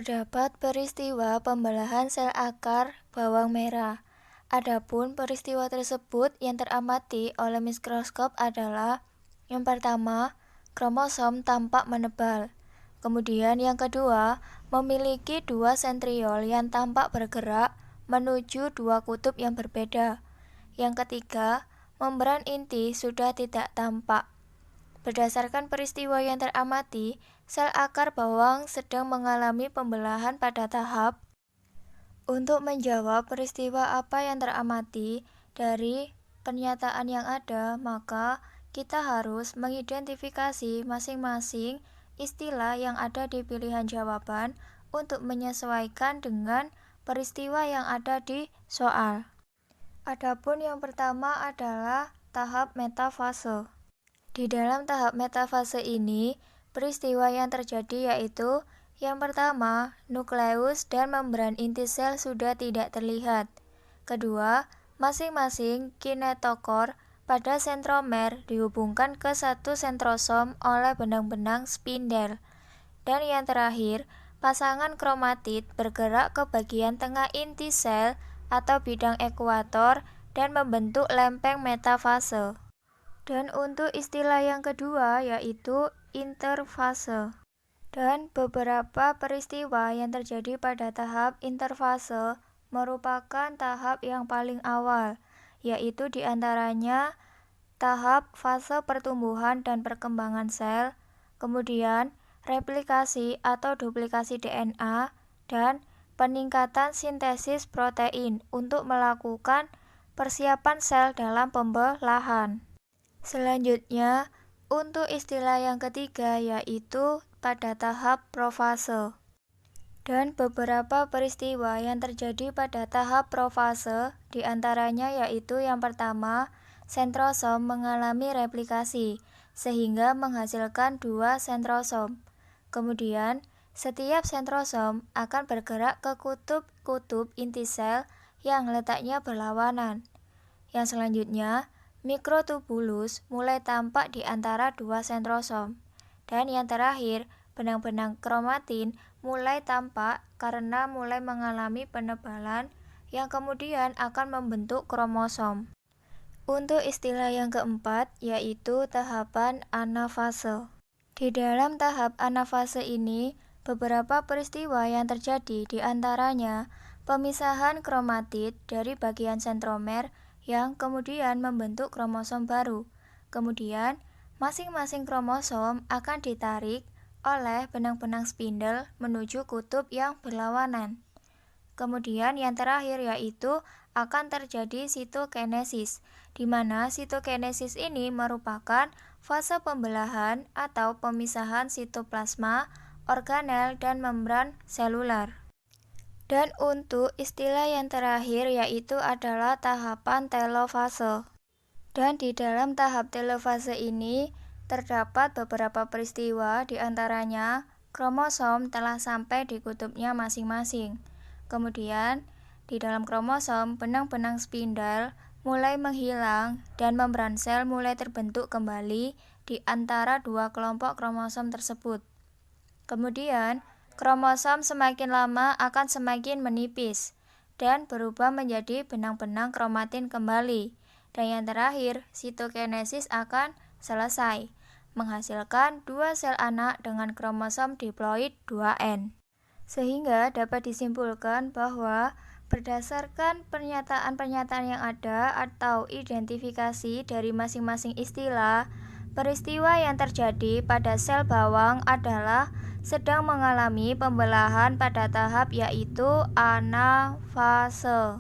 Terdapat peristiwa pembelahan sel akar bawang merah. Adapun peristiwa tersebut yang teramati oleh mikroskop adalah: yang pertama, kromosom tampak menebal. Kemudian yang kedua, memiliki dua sentriol yang tampak bergerak menuju dua kutub yang berbeda. Yang ketiga, membran inti sudah tidak tampak. Berdasarkan peristiwa yang teramati, sel akar bawang sedang mengalami pembelahan pada tahap. Untuk menjawab peristiwa apa yang teramati dari pernyataan yang ada, maka kita harus mengidentifikasi masing-masing istilah yang ada di pilihan jawaban untuk menyesuaikan dengan peristiwa yang ada di soal. Adapun yang pertama adalah tahap metafase. Di dalam tahap metafase ini, peristiwa yang terjadi yaitu: yang pertama, nukleus dan membran inti sel sudah tidak terlihat. Kedua, masing-masing kinetokor pada sentromer dihubungkan ke satu sentrosom oleh benang-benang spindel. Dan yang terakhir, pasangan kromatid bergerak ke bagian tengah inti sel atau bidang ekuator dan membentuk lempeng metafase. Dan untuk istilah yang kedua yaitu interfase. Dan beberapa peristiwa yang terjadi pada tahap interfase merupakan tahap yang paling awal, yaitu diantaranya tahap fase pertumbuhan dan perkembangan sel, kemudian replikasi atau duplikasi DNA, dan peningkatan sintesis protein untuk melakukan persiapan sel dalam pembelahan. Selanjutnya, untuk istilah yang ketiga yaitu pada tahap profase. Dan beberapa peristiwa yang terjadi pada tahap profase diantaranya yaitu: yang pertama, sentrosom mengalami replikasi sehingga menghasilkan dua sentrosom. Kemudian, setiap sentrosom akan bergerak ke kutub-kutub inti sel yang letaknya berlawanan. Yang selanjutnya, mikrotubulus mulai tampak di antara dua sentrosom. Dan yang terakhir, benang-benang kromatin mulai tampak karena mulai mengalami penebalan yang kemudian akan membentuk kromosom. Untuk istilah yang keempat yaitu tahapan anafase. Di dalam tahap anafase ini, beberapa peristiwa yang terjadi diantaranya pemisahan kromatid dari bagian sentromer yang kemudian membentuk kromosom baru. Kemudian, masing-masing kromosom akan ditarik oleh benang-benang spindel menuju kutub yang berlawanan. Kemudian yang terakhir yaitu akan terjadi sitokinesis, di mana sitokinesis ini merupakan fase pembelahan atau pemisahan sitoplasma, organel, dan membran seluler. Dan untuk istilah yang terakhir yaitu adalah tahapan telofase. Dan di dalam tahap telofase ini terdapat beberapa peristiwa, diantaranya kromosom telah sampai di kutubnya masing-masing. Kemudian di dalam kromosom benang-benang spindel mulai menghilang dan membran sel mulai terbentuk kembali di antara dua kelompok kromosom tersebut. Kemudian kromosom semakin lama akan semakin menipis dan berubah menjadi benang-benang kromatin kembali. Dan yang terakhir, sitokinesis akan selesai, menghasilkan dua sel anak dengan kromosom diploid 2N. Sehingga dapat disimpulkan bahwa berdasarkan pernyataan-pernyataan yang ada atau identifikasi dari masing-masing istilah, peristiwa yang terjadi pada sel bawang adalah sedang mengalami pembelahan pada tahap yaitu anafase.